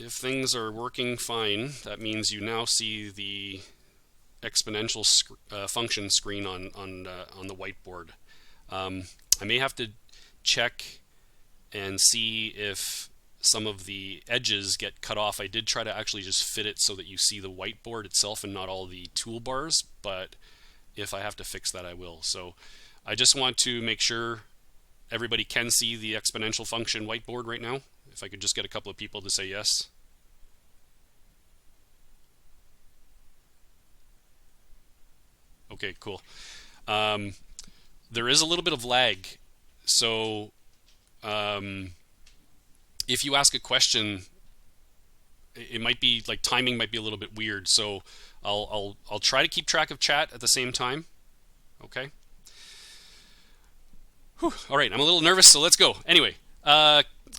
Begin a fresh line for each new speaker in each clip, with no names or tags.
if things are working fine, that means you now see the exponential function screen on the whiteboard. I may have to check and see if some of the edges get cut off. I did try to actually just fit it so that you see the whiteboard itself and not all the toolbars, but if I have to fix that, I will. So I just want to make sure everybody can see the exponential function whiteboard right now. If I could just get a couple of people to say yes. Okay, cool. There is a little bit of lag, so if you ask a question, it might be like timing might be a little bit weird. So I'll try to keep track of chat at the same time. Okay. Whew. All right, I'm a little nervous, so let's go. Anyway,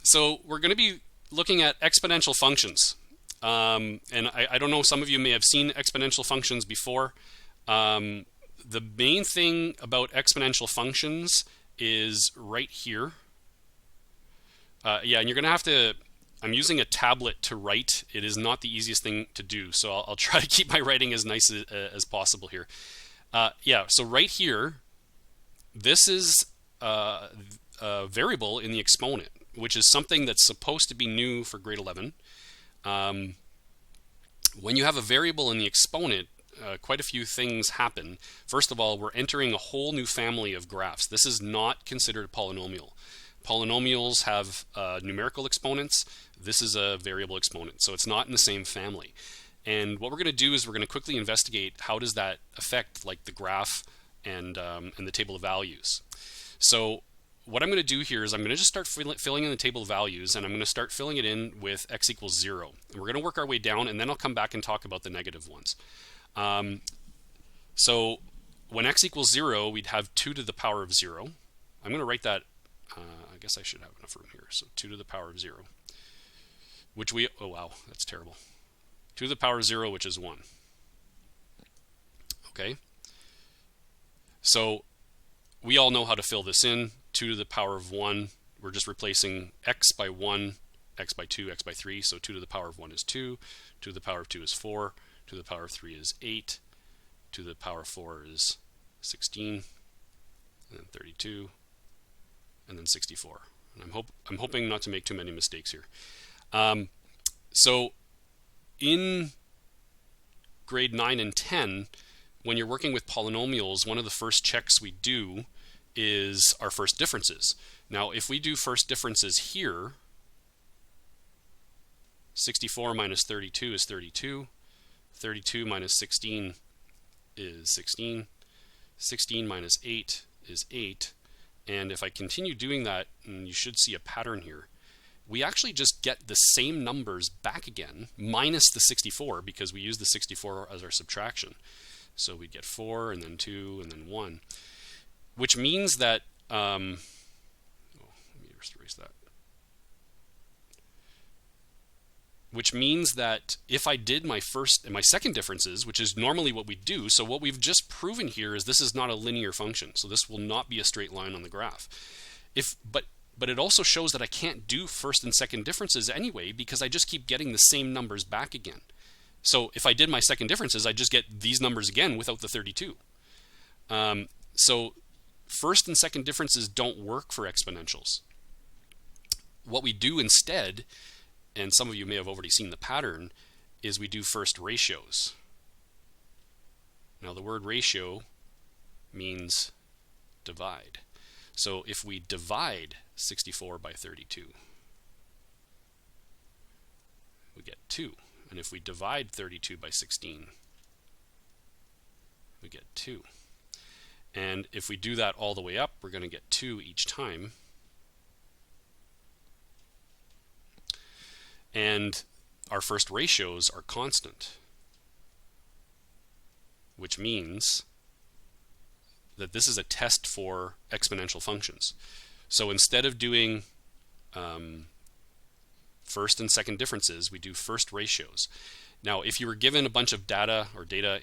so we're going to be looking at exponential functions, and I don't know. Some of you may have seen exponential functions before. The main thing about exponential functions is right here. Yeah, and you're going to have to, I'm using a tablet to write. It is not the easiest thing to do, so I'll try to keep my writing as nice as possible here. Yeah, so right here, this is a variable in the exponent, which is something that's supposed to be new for grade 11. When you have a variable in the exponent, quite a few things happen. First of all, we're entering a whole new family of graphs. This is not considered a polynomial. Polynomials have numerical exponents. This is a variable exponent, so it's not in the same family. And what we're going to do is we're going to quickly investigate how does that affect like the graph and the table of values. So what I'm going to do here is I'm going to just start filling in the table of values, and I'm going to start filling it in with x equals 0. And we're going to work our way down, and then I'll come back and talk about the negative ones. So when x equals 0, we'd have 2 to the power of 0. I'm going to write that, I guess I should have enough room here. So 2 to the power of 0, which we, oh wow, that's terrible. 2 to the power of 0, which is 1. Okay. So we all know how to fill this in. 2 to the power of 1, we're just replacing x by 1, x by 2, x by 3. So 2 to the power of 1 is 2, 2 to the power of 2 is 4, 2 to the power of 3 is 8, 2 to the power of 4 is 16, and then 32, and then 64. And I'm hoping not to make too many mistakes here. So in grade 9 and 10, when you're working with polynomials, one of the first checks we do is our first differences. Now, if we do first differences here, 64 minus 32 is 32. 32 minus 16 is 16. 16 minus 8 is 8. And if I continue doing that, and you should see a pattern here, we actually just get the same numbers back again, minus the 64, because we use the 64 as our subtraction. So we get 4, and then 2, and then 1, which means that, let me just erase that. Which means that if I did my first and my second differences, which is normally what we do, so what we've just proven here is this is not a linear function, so this will not be a straight line on the graph. But it also shows that I can't do first and second differences anyway, because I just keep getting the same numbers back again. So if I did my second differences, I just get these numbers again without the 32. So first and second differences don't work for exponentials. What we do instead, and some of you may have already seen the pattern, is we do first ratios. Now the word ratio means divide. So if we divide 64 by 32, we get 2. And if we divide 32 by 16, we get 2. And if we do that all the way up, we're going to get 2 each time. And our first ratios are constant, which means that this is a test for exponential functions. So instead of doing first and second differences, we do first ratios. Now, if you were given a bunch of data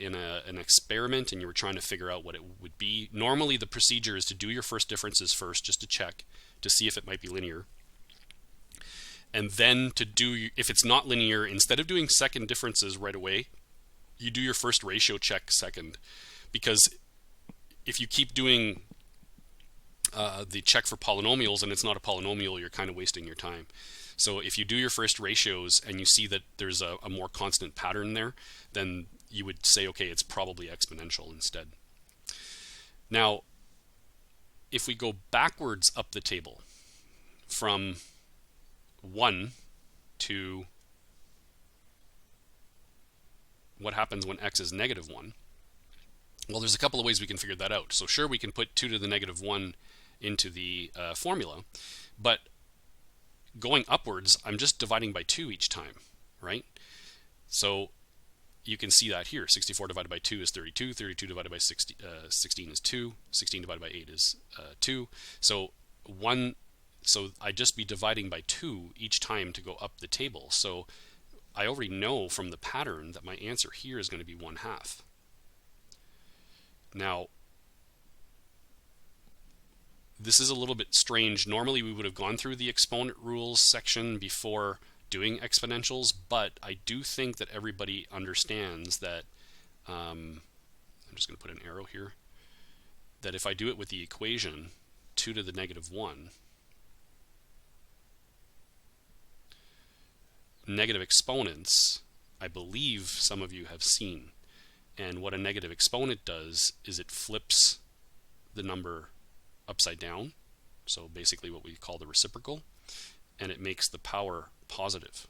in an experiment and you were trying to figure out what it would be, normally the procedure is to do your first differences first, just to check to see if it might be linear. And then if it's not linear, instead of doing second differences right away, you do your first ratio check second. Because if you keep doing the check for polynomials and it's not a polynomial, you're kind of wasting your time. So if you do your first ratios and you see that there's a more constant pattern there, then you would say, okay, it's probably exponential instead. Now, if we go backwards up the table from 1 to what happens when x is -1, well, there's a couple of ways we can figure that out. So sure, we can put 2 to the -1 into the formula, but going upwards, I'm just dividing by 2 each time, right? So you can see that here. 64 divided by 2 is 32. 32 divided by 16 is 2. 16 divided by 8 is 2. So I'd just be dividing by 2 each time to go up the table. So I already know from the pattern that my answer here is going to be 1/2. Now, this is a little bit strange. Normally we would have gone through the exponent rules section before doing exponentials, but I do think that everybody understands that, I'm just going to put an arrow here, that if I do it with the equation 2 to the -1, negative exponents, I believe some of you have seen. And what a negative exponent does is it flips the number upside down, so basically what we call the reciprocal, and it makes the power positive.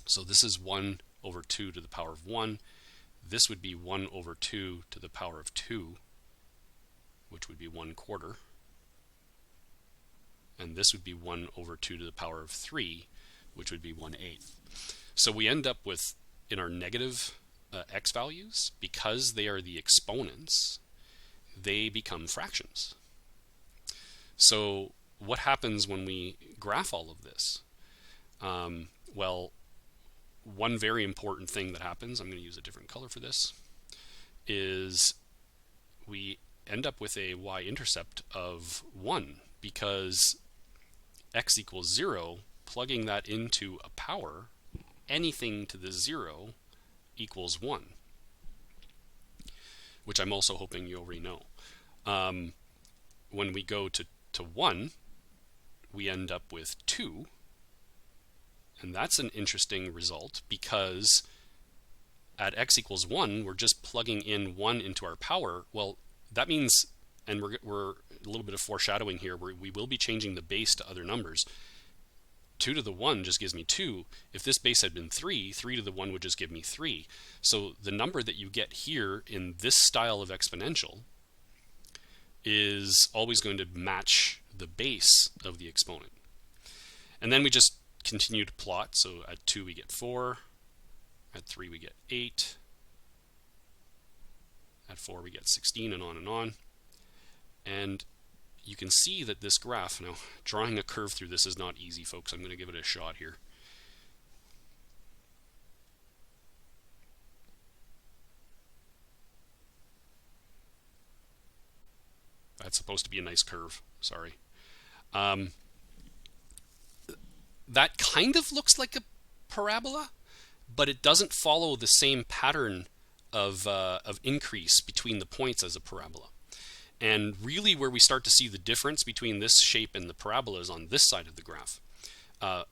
So this is 1 over 2 to the power of 1. This would be 1 over 2 to the power of 2, which would be 1/4. And this would be 1 over 2 to the power of 3, which would be 1/8. So we end up with, in our negative x values, because they are the exponents, they become fractions. So what happens when we graph all of this? Well, one very important thing that happens, I'm going to use a different color for this, is we end up with a y-intercept of 1, because x equals 0, plugging that into a power, anything to the 0 equals 1, which I'm also hoping you already know. When we go to 1, we end up with 2, and that's an interesting result, because at x equals 1, we're just plugging in 1 into our power. Well, that means, and we're a little bit of foreshadowing here, we will be changing the base to other numbers. 2 to the 1 just gives me 2. If this base had been 3, 3 to the 1 would just give me 3. So the number that you get here in this style of exponential is always going to match the base of the exponent. And then we just continue to plot. So at 2 we get 4, at 3 we get 8, at 4 we get 16, and on and on. And you can see that this graph, now drawing a curve through this is not easy, folks. I'm going to give it a shot here. That's supposed to be a nice curve, sorry. That kind of looks like a parabola, but it doesn't follow the same pattern of increase between the points as a parabola. And really where we start to see the difference between this shape and the parabola is on this side of the graph.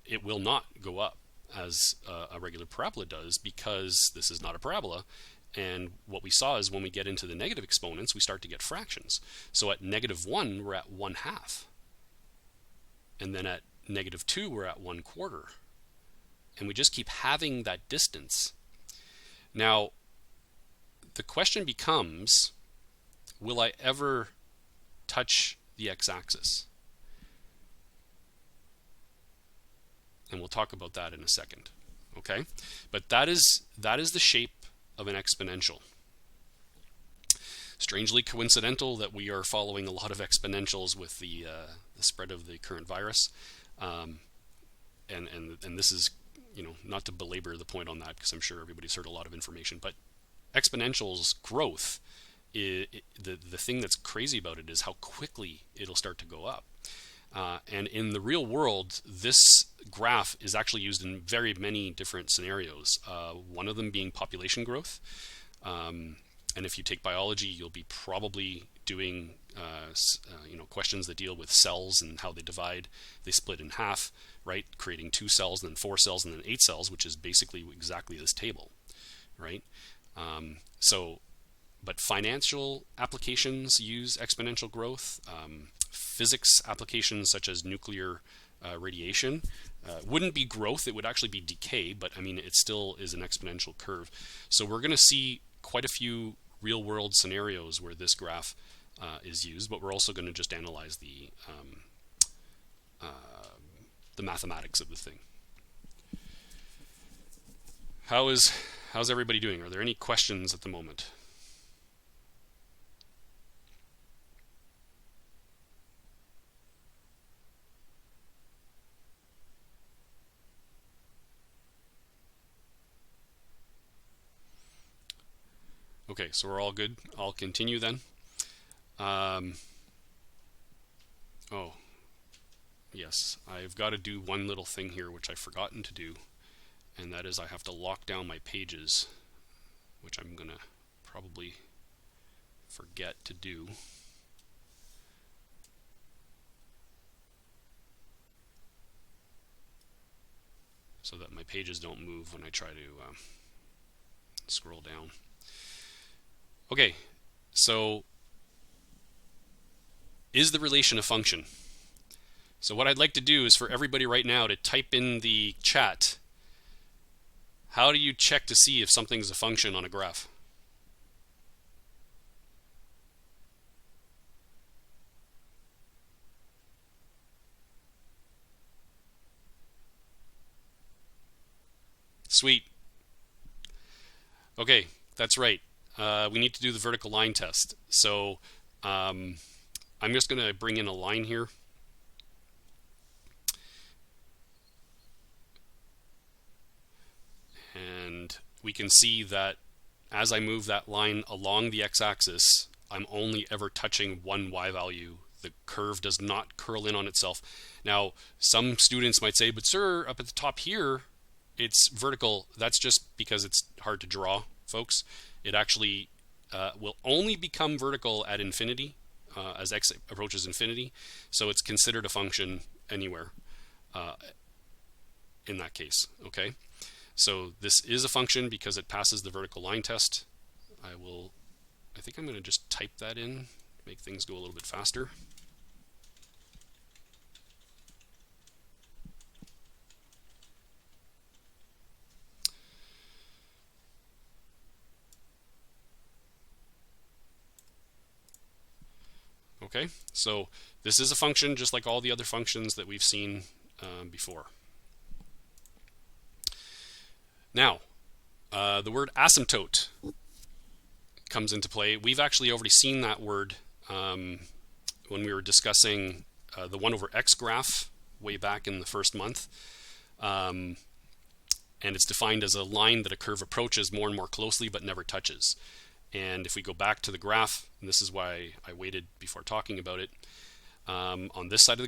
It will not go up as a regular parabola does, because this is not a parabola. And what we saw is when we get into the negative exponents, we start to get fractions. So at -1, we're at 1/2. And then at -2, we're at 1/4. And we just keep having that distance. Now, the question becomes, will I ever touch the x-axis? And we'll talk about that in a second. Okay? But that is the shape of an exponential. Strangely coincidental that we are following a lot of exponentials with the spread of the current virus, and this is, not to belabor the point on that, because I'm sure everybody's heard a lot of information, but exponentials growth, the thing that's crazy about it is how quickly it'll start to go up. And in the real world, this graph is actually used in very many different scenarios, one of them being population growth. And if you take biology, you'll be probably doing questions that deal with cells and how they divide. They split in half, right? Creating 2 cells, then 4 cells, and then 8 cells, which is basically exactly this table, right? But financial applications use exponential growth. Physics applications such as nuclear radiation wouldn't be growth, it would actually be decay, but I mean, it still is an exponential curve. So we're going to see quite a few real world scenarios where this graph is used, but we're also going to just analyze the mathematics of the thing. How's everybody doing? Are there any questions at the moment? Okay, so we're all good. I'll continue then. Oh, yes, I've got to do one little thing here which I've forgotten to do, and that is I have to lock down my pages, which I'm going to probably forget to do. So that my pages don't move when I try to scroll down. Okay, so is the relation a function? So what I'd like to do is for everybody right now to type in the chat, how do you check to see if something's a function on a graph? Sweet. Okay, that's right. We need to do the vertical line test. So I'm just going to bring in a line here. And we can see that as I move that line along the x-axis, I'm only ever touching one y value. The curve does not curl in on itself. Now, some students might say, but sir, up at the top here, it's vertical. That's just because it's hard to draw, folks. It actually will only become vertical at infinity, as x approaches infinity. So it's considered a function anywhere in that case, okay? So this is a function because it passes the vertical line test. I think I'm going to just type that in, make things go a little bit faster. Okay, so this is a function just like all the other functions that we've seen before. Now, the word asymptote comes into play. We've actually already seen that word when we were discussing the 1 over x graph way back in the first month. And it's defined as a line that a curve approaches more and more closely but never touches. And if we go back to the graph, and this is why I waited before talking about it, on this side of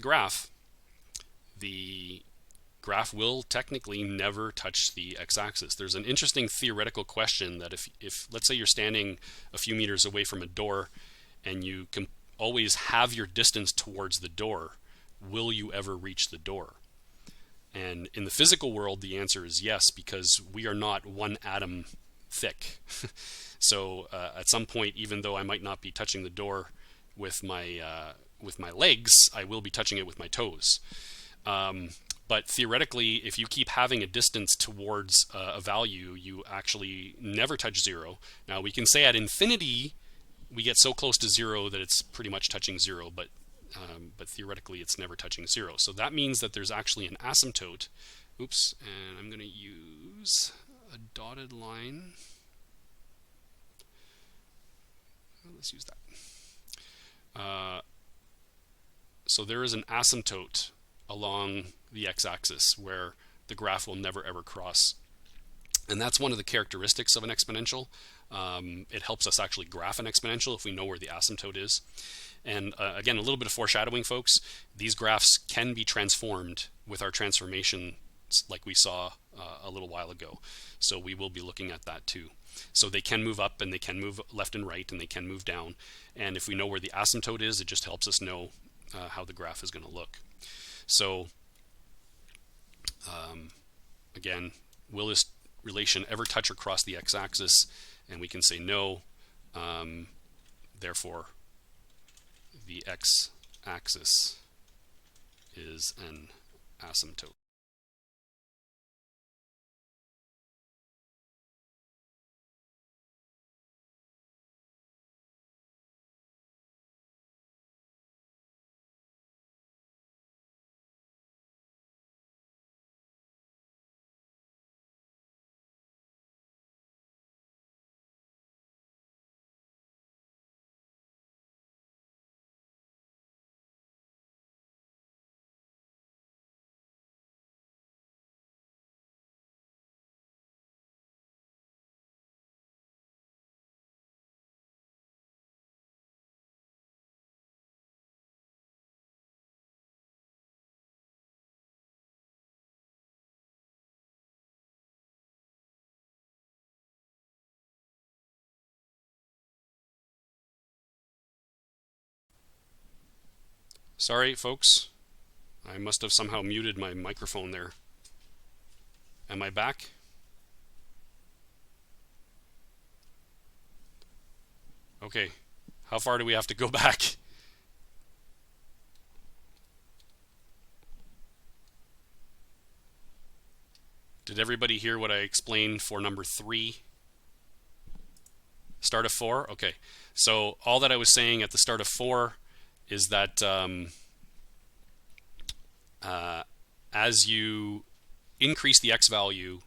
the graph will technically never touch the x-axis. There's an interesting theoretical question that if let's say you're standing a few meters away from a door and you can always have your distance towards the door, will you ever reach the door? And in the physical world, the answer is yes, because we are not one atom thick. So at some point, even though I might not be touching the door with my legs, I will be touching it with my toes. But theoretically, if you keep having a distance towards a value, you actually never touch 0. Now, we can say at infinity, we get so close to 0 that it's pretty much touching 0, but theoretically, it's never touching 0. So that means that there's actually an asymptote. Oops, and I'm going to use a dotted line. Let's use that. So there is an asymptote along the x-axis where the graph will never ever cross And that's one of the characteristics of an exponential. It helps us actually graph an exponential if we know where the asymptote is. And again, a little bit of foreshadowing, folks. These graphs can be transformed with our transformation like we saw a little while ago. So we will be looking at that too. So they can move up and they can move left and right and they can move down. And if we know where the asymptote is, it just helps us know how the graph is going to look. So again, will this relation ever touch or cross the x-axis? And we can say no. Therefore, the x-axis is an asymptote. Sorry, folks. I must have somehow muted my microphone there. Am I back? Okay. How far do we have to go back? Did everybody hear what I explained for number 3? Start of 4? Okay. So all that I was saying at the start of 4 is that as you increase the x value,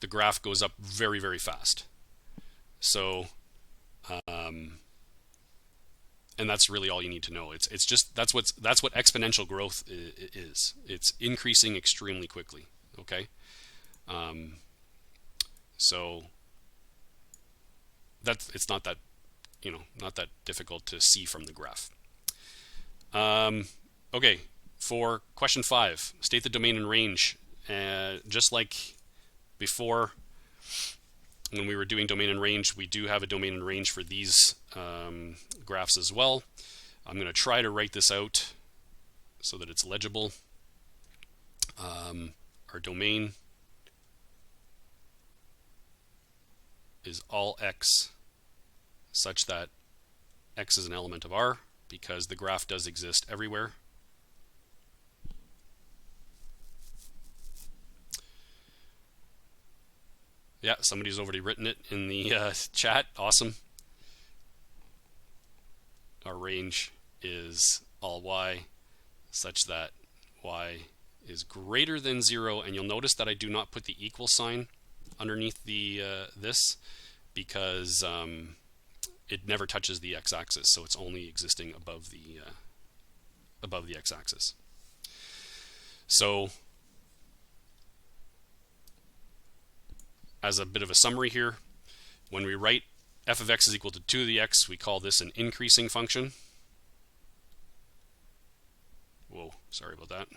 the graph goes up very, very fast. So, and that's really all you need to know. It's just that's what exponential growth is. It's increasing extremely quickly. Okay. So it's not that not that difficult to see from the graph. Okay, for question 5, state the domain and range. Just like before, when we were doing domain and range, we do have a domain and range for these graphs as well. I'm going to try to write this out so that it's legible. Our domain is all x such that x is an element of R, because the graph does exist everywhere. Yeah, somebody's already written it in the chat. Awesome. Our range is all y such that y is greater than 0, and you'll notice that I do not put the equal sign underneath the this, because it never touches the x-axis, so it's only existing above the x-axis. So, as a bit of a summary here, when we write f of x is equal to 2 to the x, we call this an increasing function. Whoa, sorry about that.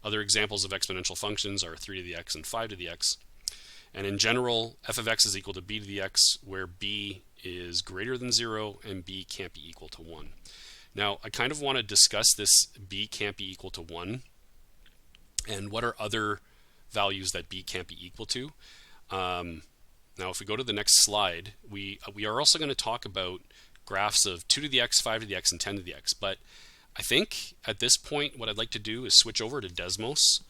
Other examples of exponential functions are 3 to the x and 5 to the x. And in general, f of x is equal to b to the x, where b is greater than 0 and b can't be equal to 1. Now, I kind of want to discuss this b can't be equal to 1, and what are other values that b can't be equal to. Now, if we go to the next slide, we are also going to talk about graphs of 2 to the x, 5 to the x, and 10 to the x. But I think at this point, what I'd like to do is switch over to Desmos,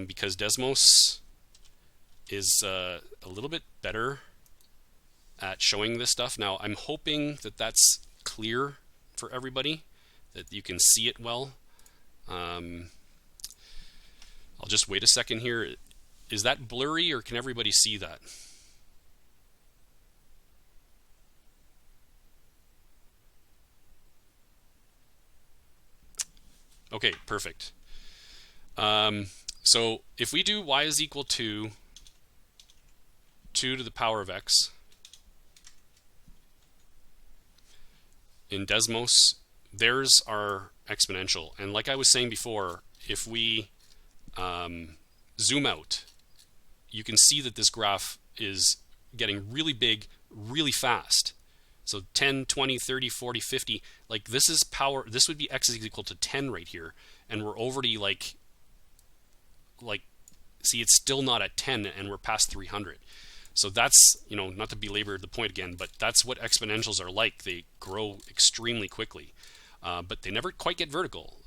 because Desmos is a little bit better at showing this stuff. Now, I'm hoping that that's clear for everybody, that you can see it well. I'll just wait a second here. Is that blurry, or can everybody see that? Okay, perfect. So if we do y is equal to 2 to the power of x in Desmos, there's our exponential. And like I was saying before, if we zoom out, you can see that this graph is getting really big really fast. So 10, 20, 30, 40, 50, like this is power, this would be x is equal to 10 right here, and we're already like see, it's still not at 10 and we're past 300. So that's, you know, not to belabor the point again, but that's what exponentials are like. They grow extremely quickly, but they never quite get vertical.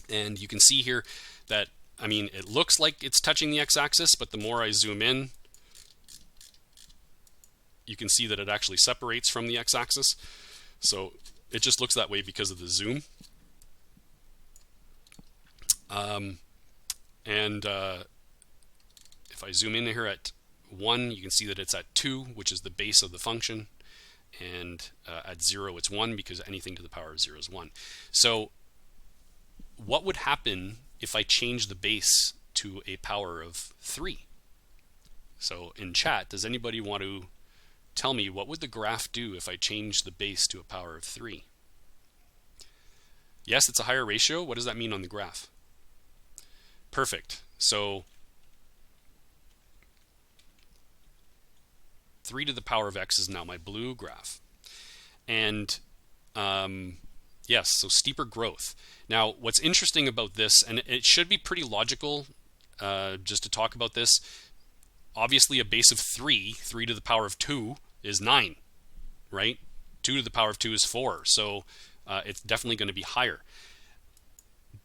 And you can see here that, I mean, it looks like it's touching the x-axis, but the more I zoom in, you can see that it actually separates from the x-axis. So it just looks that way because of the zoom. If I zoom in here at 1, you can see that it's at 2, which is the base of the function. And at 0, it's 1, because anything to the power of 0 is 1. So what would happen if I change the base to a power of 3? So in chat, does anybody want to tell me what would the graph do if I change the base to a power of 3? Yes, it's a higher ratio. What does that mean on the graph? Perfect. So 3 to the power of x is now my blue graph. And yes, so steeper growth. Now, what's interesting about this, and it should be pretty logical just to talk about this, obviously a base of 3 to the power of 2 is 9, right? 2 to the power of 2 is 4, so it's definitely going to be higher.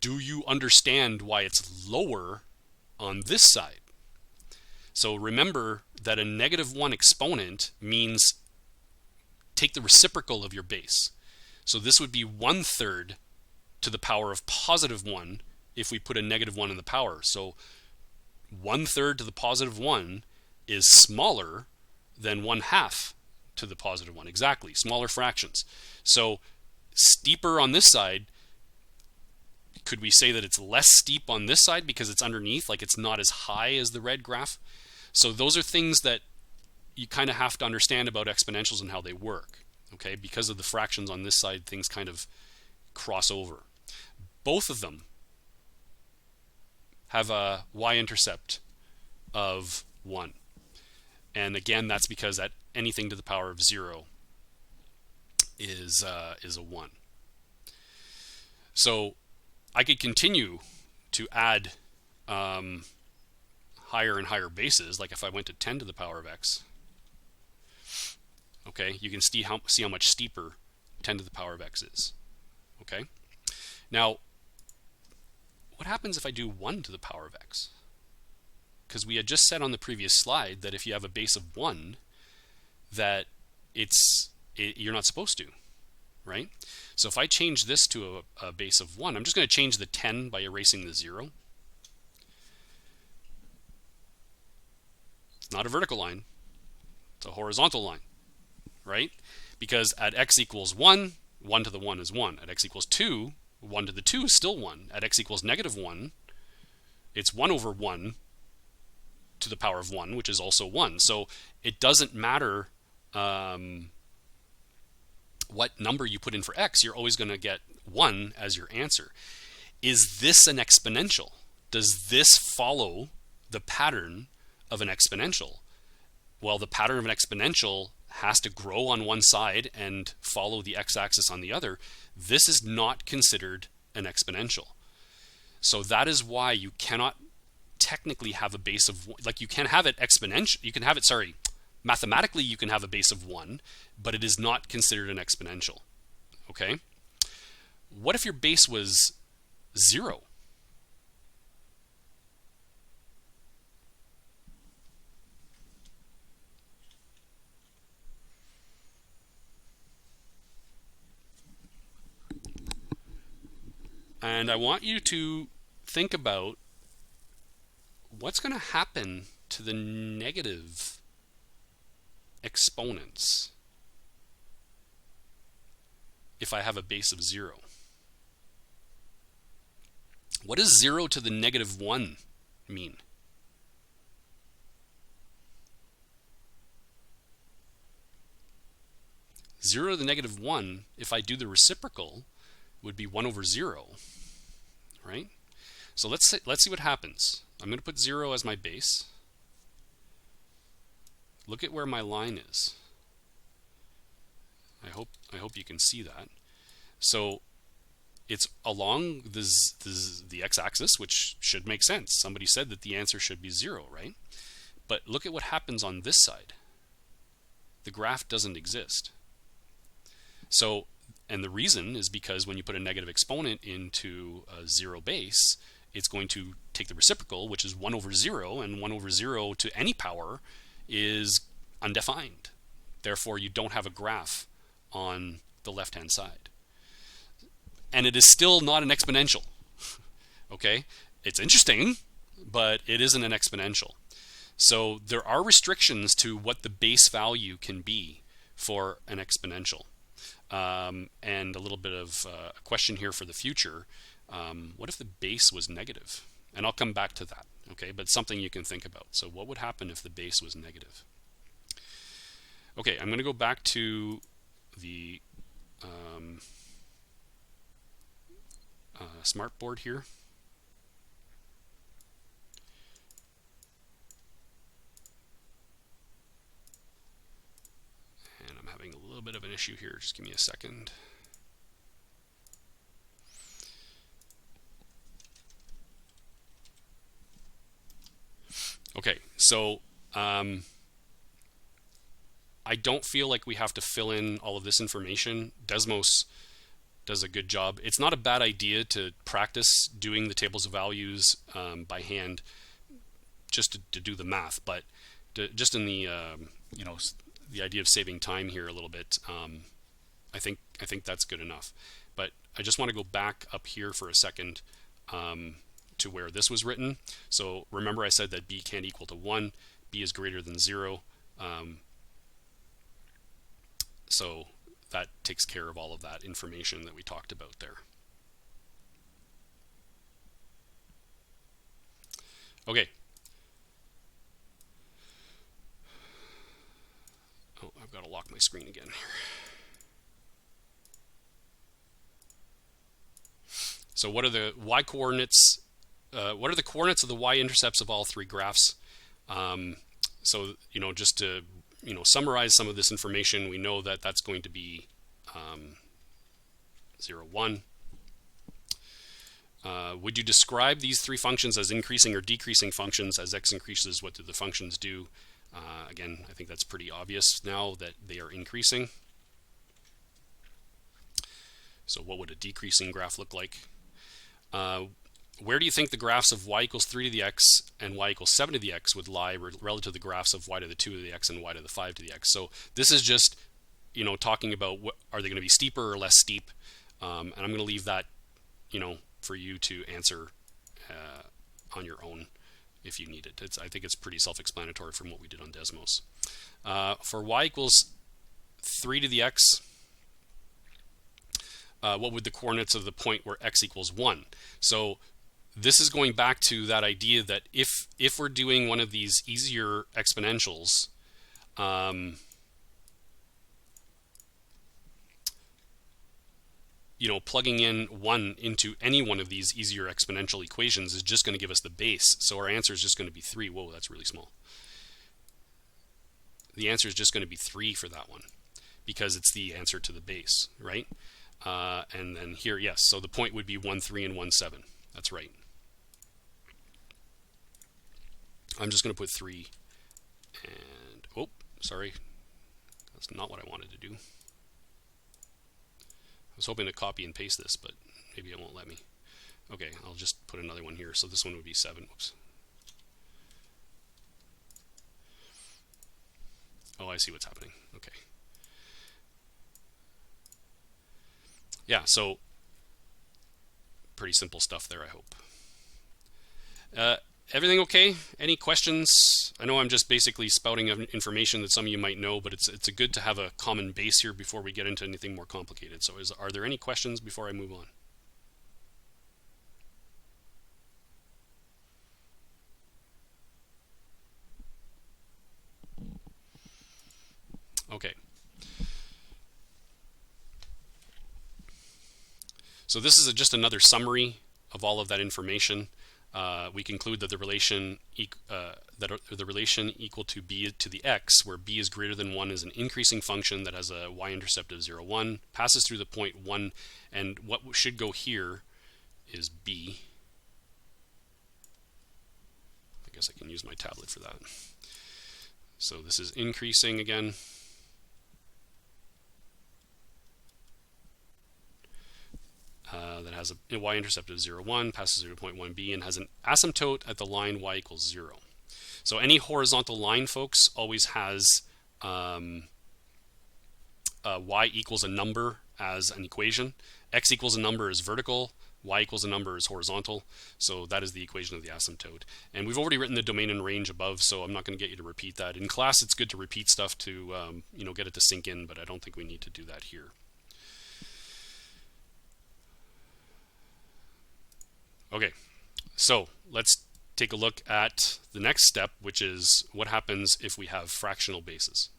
Do you understand why it's lower on this side? So remember that a -1 exponent means take the reciprocal of your base. So this would be 1/3 to the power of +1 if we put a -1 in the power. So 1/3 to the +1 is smaller than 1/2 to the +1. Exactly, smaller fractions. So steeper on this side. Could we say that it's less steep on this side because it's underneath, like it's not as high as the red graph? So those are things that you kind of have to understand about exponentials and how they work. Okay, because of the fractions on this side, things kind of cross over. Both of them have a y-intercept of 1. And again, that's because at anything to the power of 0 is a 1. So I could continue to add higher and higher bases, like if I went to 10 to the power of x. Okay, you can see how much steeper 10 to the power of x is. Okay, now what happens if I do 1 to the power of x? Because we had just said on the previous slide that if you have a base of 1, that you're not supposed to, right? So if I change this to a base of 1, I'm just going to change the 10 by erasing the 0. It's not a vertical line, it's a horizontal line, right? Because at x equals 1, 1 to the 1 is 1. At x equals 2, 1 to the 2 is still 1. At x equals -1, it's 1 over 1 to the power of 1, which is also 1. So it doesn't matter what number you put in for x, you're always going to get 1 as your answer. Is this an exponential? Does this follow the pattern of an exponential? Well, the pattern of an exponential has to grow on one side and follow the x-axis on the other. This is not considered an exponential. So that is why you cannot technically have a base of, like you can have it exponential, you can have it, sorry, mathematically you can have a base of 1, but it is not considered an exponential. Okay? What if your base was 0? And I want you to think about what's going to happen to the negative exponents if I have a base of 0. What does 0 to the negative 1 mean? Zero to the negative 1, if I do the reciprocal, would be 1 over 0, right? So let's see what happens. I'm going to put 0 as my base. Look at where my line is. I hope you can see that. So it's along the x-axis, which should make sense. Somebody said that the answer should be 0, right? But look at what happens on this side. The graph doesn't exist. So, and the reason is because when you put a negative exponent into a 0 base, it's going to take the reciprocal, which is 1 over 0, and 1 over 0 to any power is undefined. Therefore, you don't have a graph on the left-hand side. And it is still not an exponential. Okay? It's interesting, but it isn't an exponential. So there are restrictions to what the base value can be for an exponential. And a little bit of a question here for the future. What if the base was negative? And I'll come back to that, okay? But something you can think about. So what would happen if the base was negative? Okay, I'm going to go back to the smartboard here. And I'm having a little bit of an issue here. Just give me a second. Okay, so I don't feel like we have to fill in all of this information. Desmos does a good job. It's not a bad idea to practice doing the tables of values by hand, just to do the math. But just in the the idea of saving time here a little bit, I think that's good enough. But I just want to go back up here for a second to where this was written. So remember, I said that b can't equal to 1. B is greater than 0. So that takes care of all of that information that we talked about there. Okay. Oh, I've got to lock my screen again. So what are the y coordinates? What are the coordinates of the y-intercepts of all three graphs? So just to summarize some of this information, we know that that's going to be 0, 1. Would you describe these three functions as increasing or decreasing functions? As x increases, what do the functions do? Again, I think that's pretty obvious now that they are increasing. So what would a decreasing graph look like? Where do you think the graphs of y equals 3 to the x and y equals 7 to the x would lie relative to the graphs of y to the 2 to the x and y to the 5 to the x? So this is just talking about are they going to be steeper or less steep, and I'm going to leave that for you to answer on your own if you need it. I think it's pretty self-explanatory from what we did on Desmos. For y equals 3 to the x, what would the coordinates of the point where x equals 1? So this is going back to that idea that if we're doing one of these easier exponentials, plugging in 1 into any one of these easier exponential equations is just going to give us the base. So our answer is just going to be 3. Whoa, that's really small. The answer is just going to be 3 for that one because it's the answer to the base, right? And then here, yes, so the point would be 1, 3, and 1, 7. That's right. I'm just going to put 3 and, oh, sorry. That's not what I wanted to do. I was hoping to copy and paste this, but maybe it won't let me. Okay, I'll just put another one here. So this one would be 7. Whoops. Oh, I see what's happening. Okay. Yeah, so pretty simple stuff there, I hope. Everything okay? Any questions? I know I'm just basically spouting information that some of you might know, but it's good to have a common base here before we get into anything more complicated. So are there any questions before I move on? Okay. So this is just another summary of all of that information. We conclude that the relation equal to b to the x, where b is greater than 1, is an increasing function that has a y-intercept of 0, 1, passes through the point 1, and what should go here is b. I guess I can use my tablet for that. So this is increasing again. That has a y-intercept of 0, 1, passes through to point 1b, and has an asymptote at the line y equals 0. So any horizontal line, folks, always has y equals a number as an equation. X equals a number is vertical. Y equals a number is horizontal. So that is the equation of the asymptote. And we've already written the domain and range above, so I'm not going to get you to repeat that. In class, it's good to repeat stuff to get it to sink in, but I don't think we need to do that here. Okay, so let's take a look at the next step, which is what happens if we have fractional bases.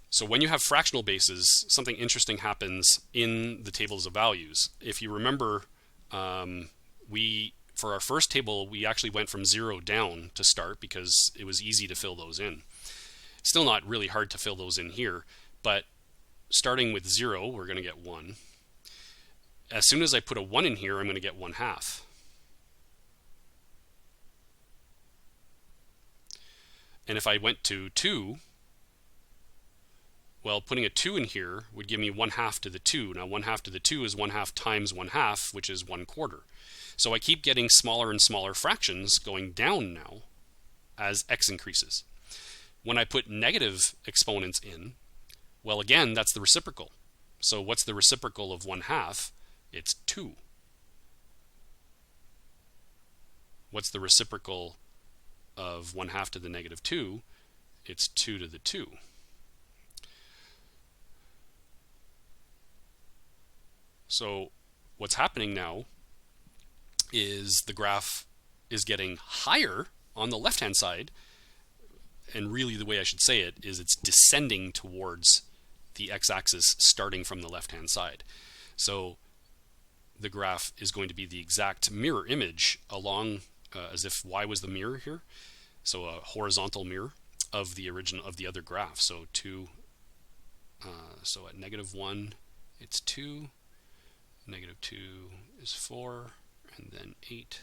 So when you have fractional bases, something interesting happens in the tables of values. If you remember, for our first table, we actually went from 0 down to start because it was easy to fill those in. Still not really hard to fill those in here, but starting with 0, we're going to get 1. As soon as I put a 1 in here, I'm going to get 1/2. And if I went to 2, well, putting a 2 in here would give me 1/2 to the 2. Now 1/2 to the 2 is 1/2 times 1/2, which is 1/4. So I keep getting smaller and smaller fractions going down now as x increases. When I put negative exponents in, well, again, that's the reciprocal. So what's the reciprocal of 1/2? It's 2. What's the reciprocal of 1/2 to the negative 2? It's 2 to the 2. So what's happening now is the graph is getting higher on the left-hand side, and really the way I should say it is it's descending towards the x-axis starting from the left-hand side. So the graph is going to be the exact mirror image along as if y was the mirror here, so a horizontal mirror of the other graph. So 2, so at -1 it's 2, -2 is 4, and then 8,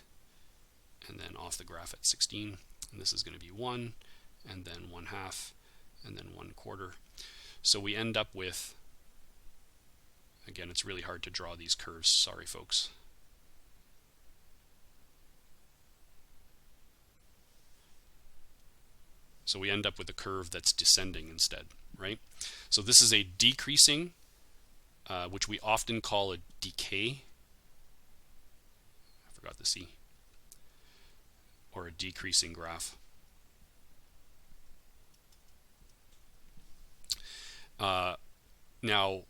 and then off the graph at 16, and this is going to be 1, and then 1/2, and then 1/4. So we end up with, again, it's really hard to draw these curves, sorry folks. So we end up with a curve that's descending instead, right? So this is a decreasing, which we often call a decay. I forgot the C. Or a decreasing graph. Now,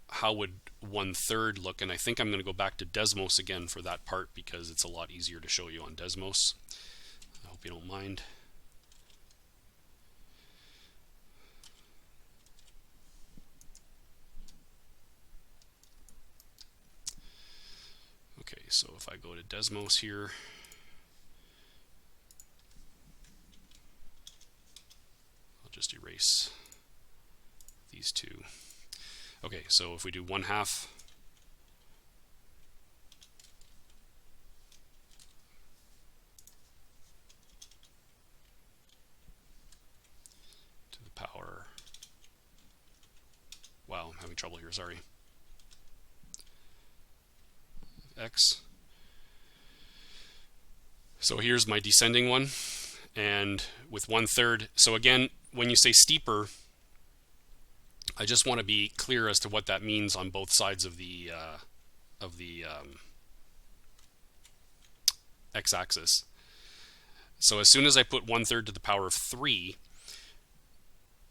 how would 1/3 look? And I think I'm going to go back to Desmos again for that part because it's a lot easier to show you on Desmos. I hope you don't mind. Okay, so if I go to Desmos here, I'll just erase these two. Okay, so if we do 1/2, to the power, wow, I'm having trouble here, sorry, x. So here's my descending one, and with 1/3, so again, when you say steeper, I just want to be clear as to what that means on both sides of the x-axis. So as soon as I put 1/3 to the power of 3,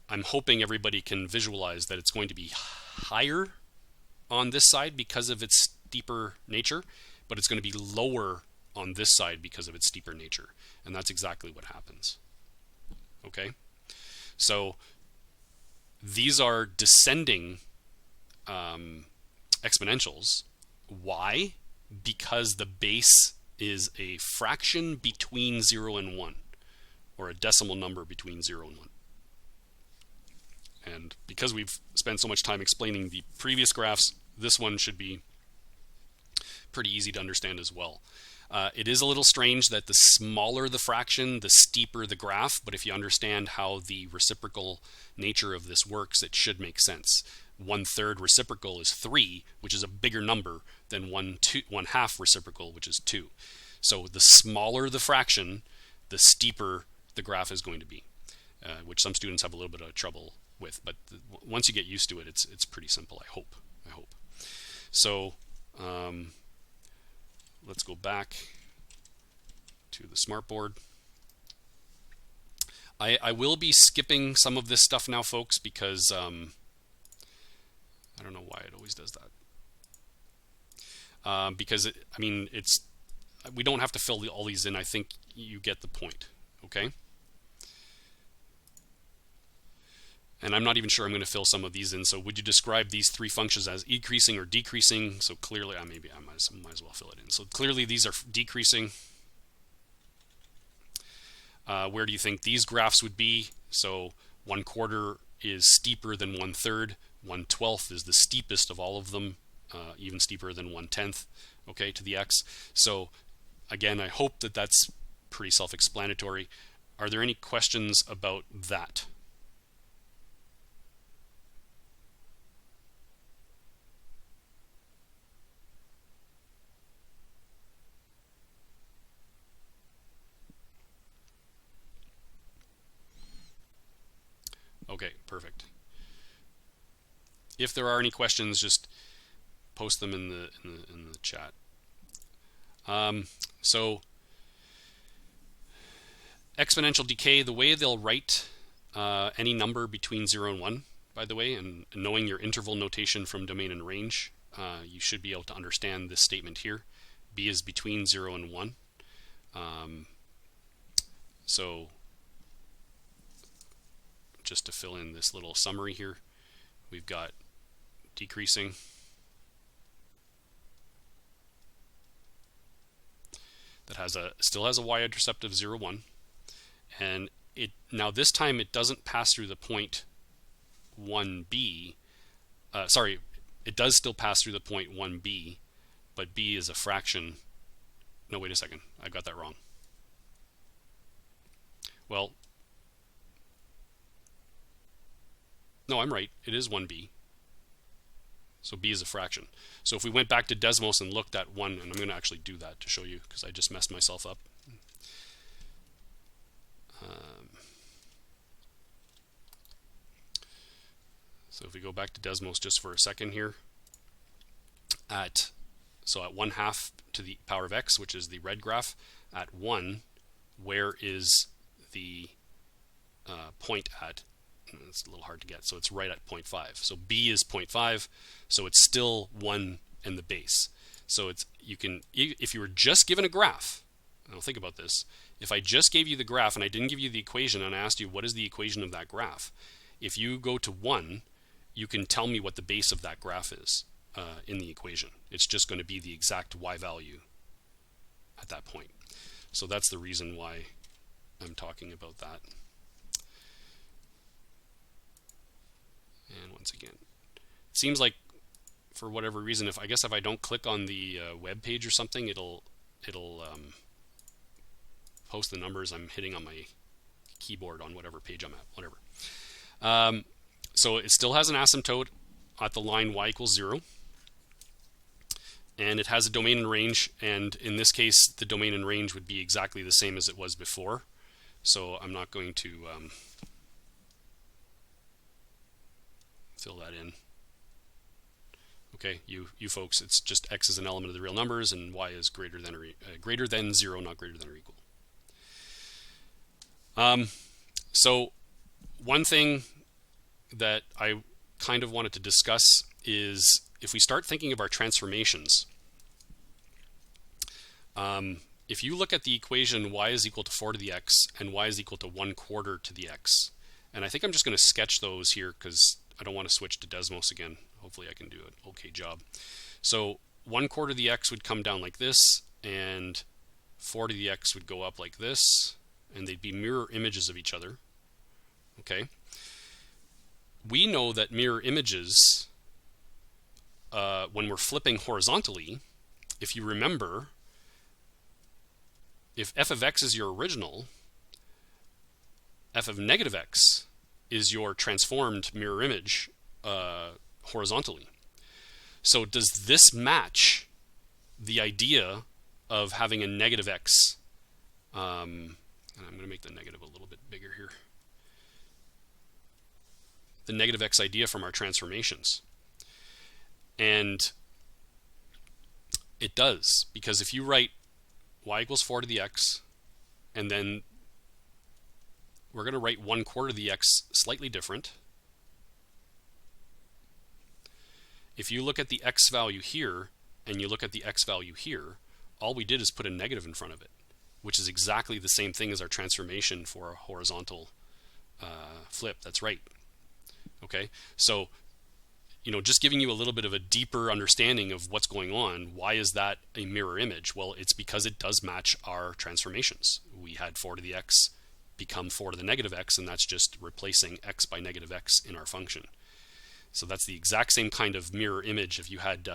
I'm hoping everybody can visualize that it's going to be higher on this side because of its steeper nature, but it's going to be lower on this side because of its steeper nature. And that's exactly what happens. Okay? So these are descending exponentials. Why? Because the base is a fraction between 0 and 1, or a decimal number between 0 and 1. And because we've spent so much time explaining the previous graphs, this one should be pretty easy to understand as well. It is a little strange that the smaller the fraction, the steeper the graph, but if you understand how the reciprocal nature of this works, it should make sense. 1/3 reciprocal is 3, which is a bigger number than 1/2 reciprocal, which is 2. So the smaller the fraction, the steeper the graph is going to be, which some students have a little bit of trouble with. But once you get used to it, it's pretty simple, I hope. So let's go back to the smartboard. I will be skipping some of this stuff now, folks, because I don't know why it always does that. Because we don't have to fill all these in. I think you get the point. Okay. And I'm not even sure I'm going to fill some of these in. So would you describe these three functions as increasing or decreasing? So clearly, maybe I might as well fill it in. So clearly these are decreasing. Where do you think these graphs would be? So 1/4 is steeper than 1/3. 1/12 is the steepest of all of them, even steeper than 1/10, okay, to the x. So again, I hope that that's pretty self-explanatory. Are there any questions about that? Okay, perfect. If there are any questions, just post them in the chat. So exponential decay, the way they'll write any number between 0 and 1, by the way, and knowing your interval notation from domain and range, you should be able to understand this statement here. B is between 0 and 1. So just to fill in this little summary here, we've got decreasing, that still has a y-intercept of 0, 1, and now this time it doesn't pass through the point 1b. Sorry, it does still pass through the point 1b, but b is a fraction. No, wait a second, I got that wrong. Well, no, I'm right. It is 1b. So b is a fraction. So if we went back to Desmos and looked at 1, and I'm going to actually do that to show you because I just messed myself up. So if we go back to Desmos just for a second here, at 1/2 to the power of x, which is the red graph, at 1, where is the point at? It's a little hard to get, so it's right at 0.5. So b is 0.5, so it's still 1 and the base. So if you were just given a graph, now think about this, if I just gave you the graph and I didn't give you the equation and I asked you what is the equation of that graph, if you go to 1, you can tell me what the base of that graph is in the equation. It's just going to be the exact y value at that point. So that's the reason why I'm talking about that. And once again, it seems like for whatever reason, if I don't click on the web page or something, it'll post the numbers I'm hitting on my keyboard on whatever page I'm at, whatever. So it still has an asymptote at the line y equals 0, and it has a domain and range, and in this case the domain and range would be exactly the same as it was before, so I'm not going to fill that in. Okay, you folks, it's just x is an element of the real numbers and y is greater than 0, not greater than or equal. So one thing that I kind of wanted to discuss is if we start thinking of our transformations, if you look at the equation y is equal to 4 to the x and y is equal to 1/4 to the x, and I think I'm just going to sketch those here because I don't want to switch to Desmos again. Hopefully I can do an okay job. So 1/4 to the x would come down like this, and 4 to the x would go up like this, and they'd be mirror images of each other. Okay. We know that mirror images, when we're flipping horizontally, if you remember, if f of x is your original, f of negative x is your transformed mirror image horizontally. So does this match the idea of having a negative x? And I'm going to make the negative a little bit bigger here. The negative x idea from our transformations. And it does, because if you write y equals 4 to the x, and then we're going to write 1/4 of the x slightly different. If you look at the x value here, and you look at the x value here, all we did is put a negative in front of it, which is exactly the same thing as our transformation for a horizontal flip. That's right. Okay, so just giving you a little bit of a deeper understanding of what's going on. Why is that a mirror image? Well, it's because it does match our transformations. We had 4 to the x become 4 to the negative x, and that's just replacing x by negative x in our function. So that's the exact same kind of mirror image. If you had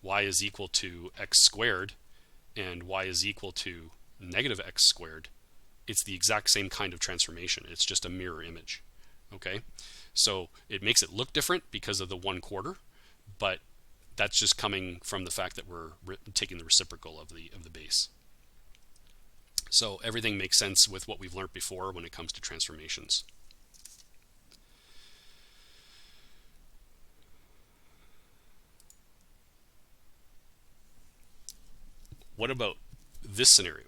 y is equal to x squared and y is equal to negative x squared, it's the exact same kind of transformation. It's just a mirror image. Okay, so it makes it look different because of the 1/4, but that's just coming from the fact that we're taking the reciprocal of the base. So everything makes sense with what we've learned before when it comes to transformations. What about this scenario?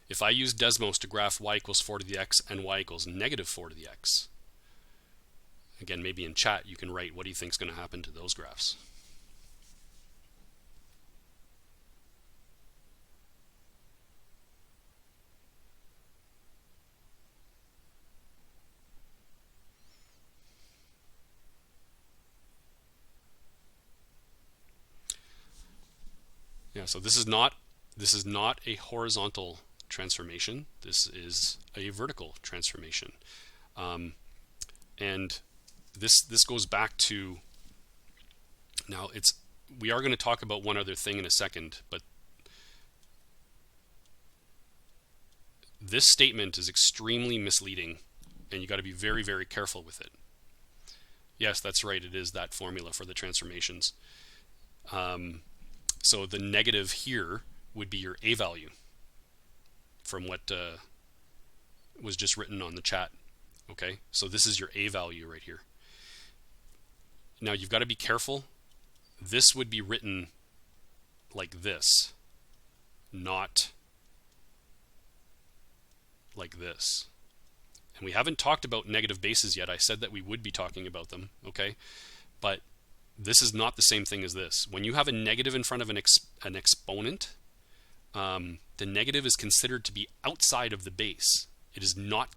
If I use Desmos to graph y equals 4 to the x and y equals negative 4 to the x, again, maybe in chat you can write what do you think is going to happen to those graphs. Yeah, so this is not a horizontal transformation. This is a vertical transformation, and this goes back to, now we are going to talk about one other thing in a second, but this statement is extremely misleading, and you got to be very, very careful with it. Yes, that's right. It is that formula for the transformations. So the negative here would be your a value from what was just written on the chat. Okay, so this is your a value right here. Now you've got to be careful. This would be written like this, not like this. And we haven't talked about negative bases yet. I said that we would be talking about them, okay? But this is not the same thing as this. When you have a negative in front of an exponent, the negative is considered to be outside of the base. It is not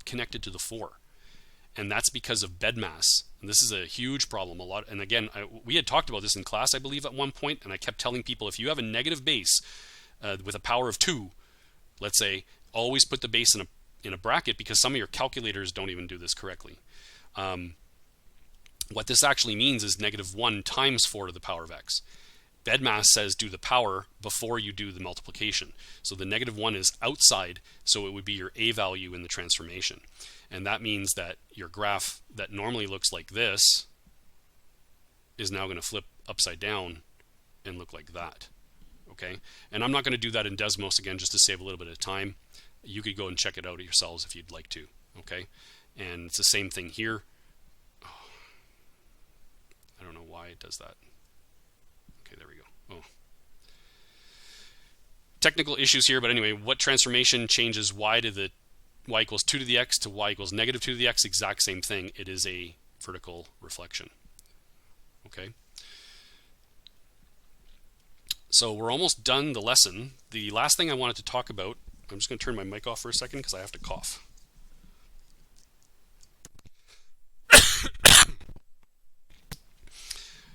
connected to the 4, and that's because of bed mass. And this is a huge problem. And again, we had talked about this in class, I believe, at one point, and I kept telling people, if you have a negative base with a power of 2, let's say, always put the base in a bracket, because some of your calculators don't even do this correctly. What this actually means is -1 times 4 to the power of x. BEDMAS says do the power before you do the multiplication. So the -1 is outside, so it would be your a value in the transformation. And that means that your graph that normally looks like this is now going to flip upside down and look like that. Okay? And I'm not going to do that in Desmos again, just to save a little bit of time. You could go and check it out yourselves if you'd like to. Okay? And it's the same thing here. I don't know why it does that. Okay, there we go. Oh. Technical issues here, but anyway, what transformation changes y equals 2 to the x to y equals -2 to the x? Exact same thing. It is a vertical reflection. Okay. So we're almost done the lesson. The last thing I wanted to talk about, I'm just going to turn my mic off for a second because I have to cough.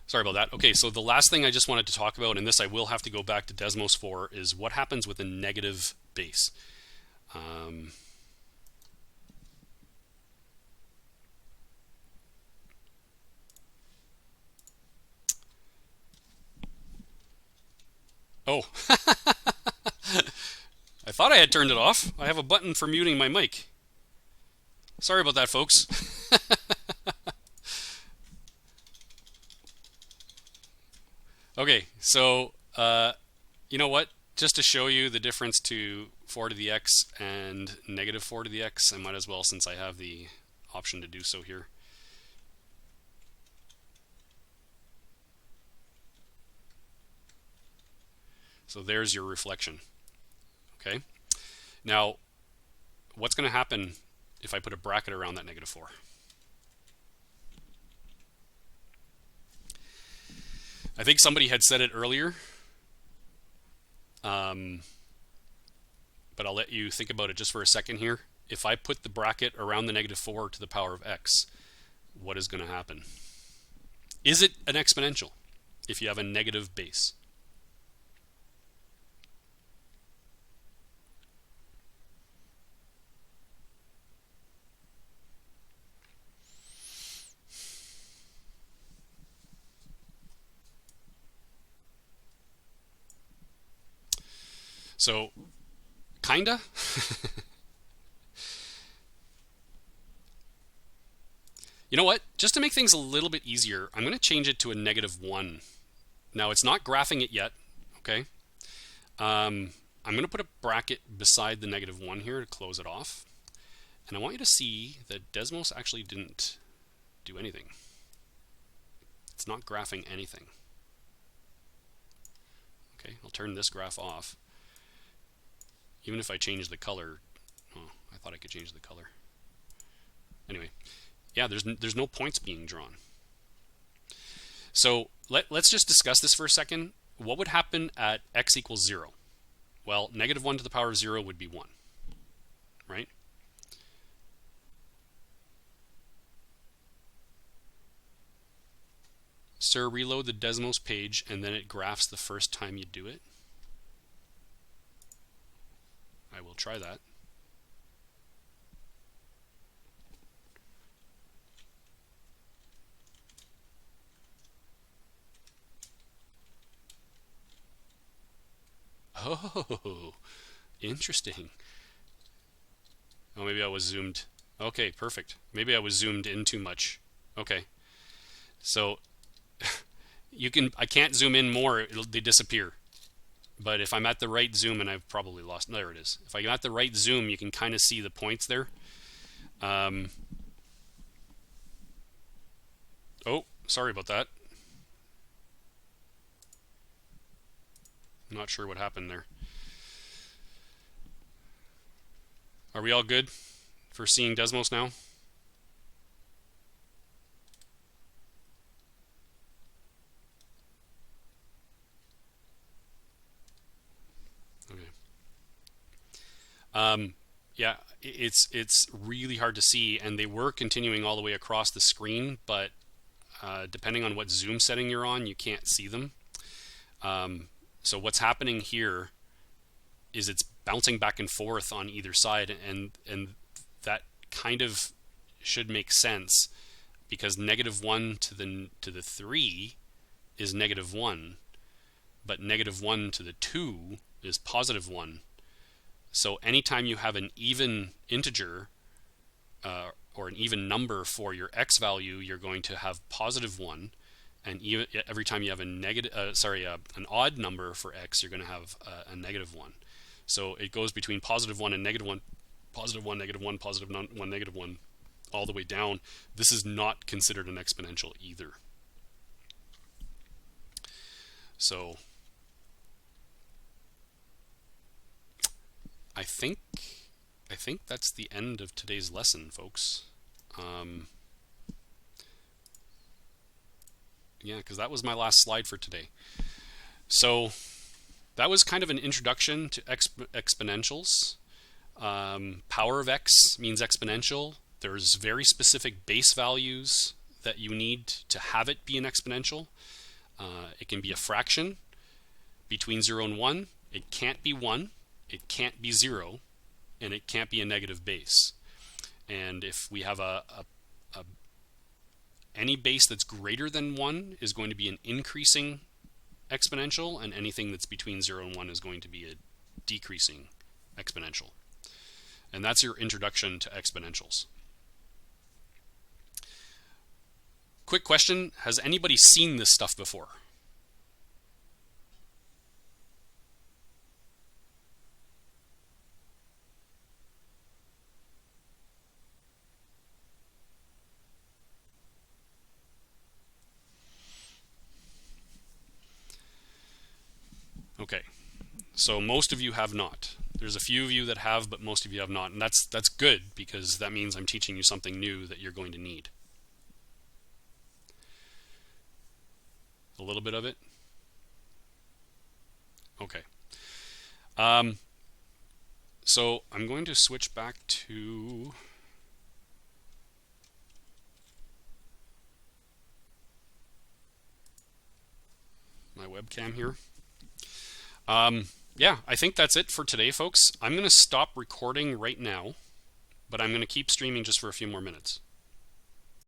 Sorry about that. Okay, so the last thing I just wanted to talk about, and this I will have to go back to Desmos for, is what happens with a negative base. Oh, I thought I had turned it off. I have a button for muting my mic. Sorry about that, folks. Okay, so you know what? Just to show you the difference to 4 to the x and negative 4 to the x, I might as well, since I have the option to do so here. So there's your reflection. Okay. Now, what's going to happen if I put a bracket around that negative 4? I think somebody had said it earlier, but I'll let you think about it just for a second here. If I put the bracket around the negative 4 to the power of x, what is going to happen? Is it an exponential if you have a negative base? So, kinda. You know what? Just to make things a little bit easier, I'm going to change it to a negative 1. Now, it's not graphing it yet, okay? I'm going to put a bracket beside the negative 1 here to close it off. And I want you to see that Desmos actually didn't do anything. It's not graphing anything. Okay, I'll turn this graph off. Even if I change the color, oh, I thought I could change the color. Anyway, yeah, there's no points being drawn. So let's just discuss this for a second. What would happen at x equals 0? Well, negative 1 to the power of 0 would be 1, right? Sir, reload the Desmos page and then it graphs the first time you do it. I will try that. Oh, interesting. Oh, maybe I was zoomed. Okay, perfect. Maybe I was zoomed in too much. Okay. So I can't zoom in more, they disappear. But if I'm at the right zoom, and I've probably lost, there it is. If I'm at the right zoom, you can kind of see the points there. Oh, sorry about that. I'm not sure what happened there. Are we all good for seeing Desmos now? Okay. Yeah, it's really hard to see, and they were continuing all the way across the screen, but depending on what zoom setting you're on, you can't see them. So what's happening here is it's bouncing back and forth on either side, and that kind of should make sense because negative 1 to the 3 is negative 1, but negative 1 to the 2 is positive 1. So anytime you have an even integer or an even number for your x value, you're going to have positive 1. And even every time you have an odd number for x, you're going to have a negative 1. So it goes between positive 1 and negative 1, positive 1, negative 1, positive 1, negative 1, all the way down. This is not considered an exponential either. So I think that's the end of today's lesson, folks. Yeah, because that was my last slide for today. So that was kind of an introduction to exponentials. Power of x means exponential. There's very specific base values that you need to have it be an exponential. It can be a fraction between 0 and 1. It can't be 1. It can't be 0. And it can't be a negative base. And if we have any base that's greater than 1 is going to be an increasing exponential, and anything that's between 0 and 1 is going to be a decreasing exponential. And that's your introduction to exponentials. Quick question, has anybody seen this stuff before? Okay, so most of you have not. There's a few of you that have, but most of you have not, and that's good, because that means I'm teaching you something new that you're going to need. A little bit of it? Okay. So I'm going to switch back to my webcam here. Yeah, I think that's it for today, folks. I'm going to stop recording right now, but I'm going to keep streaming just for a few more minutes.